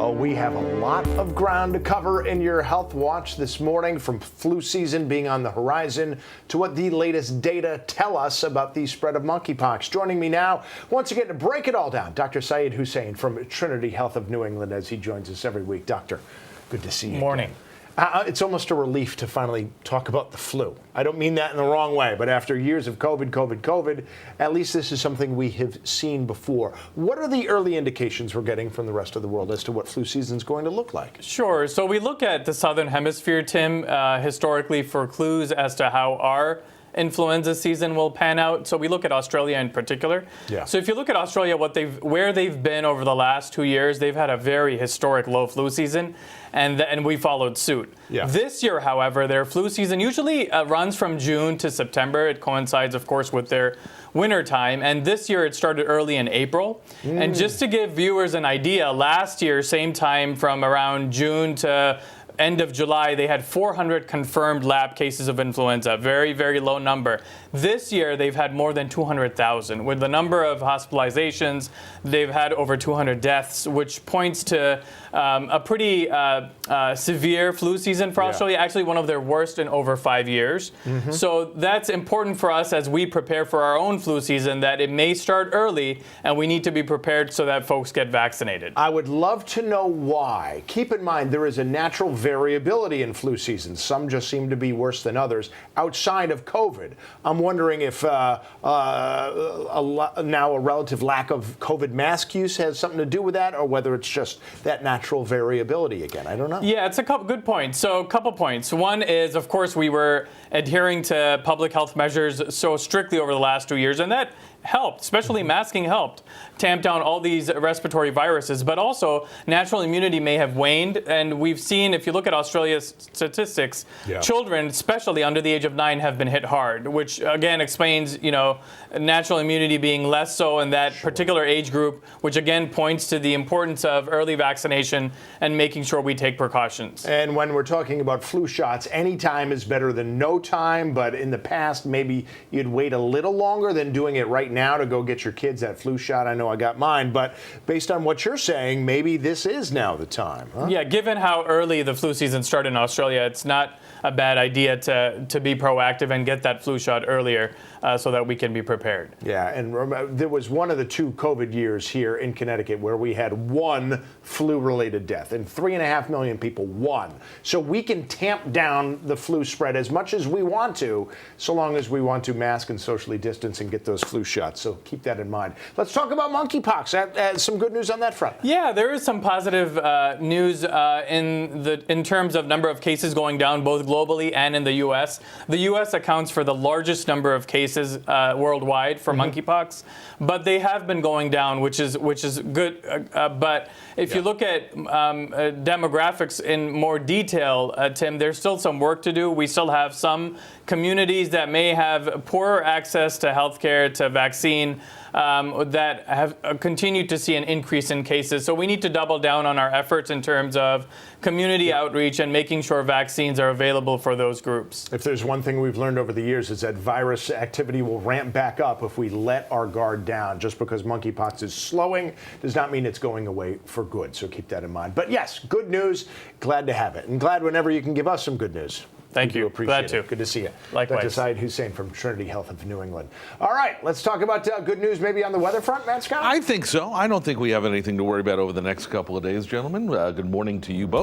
Oh, we have a lot of ground to cover in your Health Watch this morning, from flu season being on the horizon to what the latest data tell us about the spread of monkeypox. Joining me now, once again, to break it all down, Dr. Syed Hussain from Trinity Health of New England, as he joins us every week. Doctor, good to see you. Morning. Again. It's almost a relief to finally talk about the flu. I don't mean that in the wrong way, but after years of COVID, at least this is something we have seen before. What are the early indications we're getting from the rest of the world as to what flu season is going to look like? Sure. So we look at the Southern Hemisphere, Tim, historically for clues as to how our influenza season will pan out. So we look at Australia in particular. Yeah. So if you look at Australia, where they've been over the last 2 years, they've had a very historic low flu season, and we followed suit. Yeah. This year, however, their flu season usually runs from June to September. It coincides, of course, with their winter time, and this year it started early in April. And just to give viewers an idea, last year, same time from around June to end of July, they had 400 confirmed lab cases of influenza. Very, very low number. This year, they've had more than 200,000. With the number of hospitalizations, they've had over 200 deaths, which points to a pretty severe flu season for Australia, actually one of their worst in over 5 years. So that's important for us as we prepare for our own flu season, that it may start early, and we need to be prepared so that folks get vaccinated. I would love to know why. Keep in mind, there is a natural variability in flu seasons. Some just seem to be worse than others outside of COVID. I'm wondering if now a relative lack of COVID mask use has something to do with that, or whether it's just that natural variability again. I don't know. Yeah, it's a good point. So a couple points. One is, of course, we were adhering to public health measures so strictly over the last 2 years, and that helped, especially masking helped tamp down all these respiratory viruses. But also, natural immunity may have waned, and we've seen, if you look at Australia's statistics, children, especially under the age of 9, have been hit hard, which again explains, natural immunity being less so in that particular age group, which again points to the importance of early vaccination and making sure we take precautions. And when we're talking about flu shots, any time is better than no time, but in the past, maybe you'd wait a little longer than doing it right now to go get your kids that flu shot. I know I got mine, but based on what you're saying, maybe this is now the time. Huh? Yeah, given how early the flu season started in Australia, it's not a bad idea to be proactive and get that flu shot earlier so that we can be prepared. Yeah, and there was one of the 2 COVID years here in Connecticut where we had 1 flu-related death, and 3.5 million people, 1. So we can tamp down the flu spread as much as we want to, so long as we want to mask and socially distance and get those flu shots. So keep that in mind. Let's talk about monkeypox. Some good news on that front. Yeah, there is some positive news in terms of number of cases going down both globally and in the U.S. The U.S. accounts for the largest number of cases worldwide for monkeypox, but they have been going down, which is good. But if you look at demographics in more detail, Tim, there's still some work to do. We still have some communities that may have poorer access to healthcare, to vaccine, that have continued to see an increase in cases. So we need to double down on our efforts in terms of community outreach and making sure vaccines are available for those groups. If there's one thing we've learned over the years, is that virus activity will ramp back up if we let our guard down. Just because monkeypox is slowing does not mean it's going away for good. So keep that in mind. But yes, good news. Glad to have it. And glad whenever you can give us some good news. Thank you. Appreciate Glad it. to. Good to see you. Likewise. Dr. Syed Hussain from Trinity Health of New England. All right, let's talk about good news maybe on the weather front, Matt Scott? I think so. I don't think we have anything to worry about over the next couple of days, gentlemen. Good morning to you both.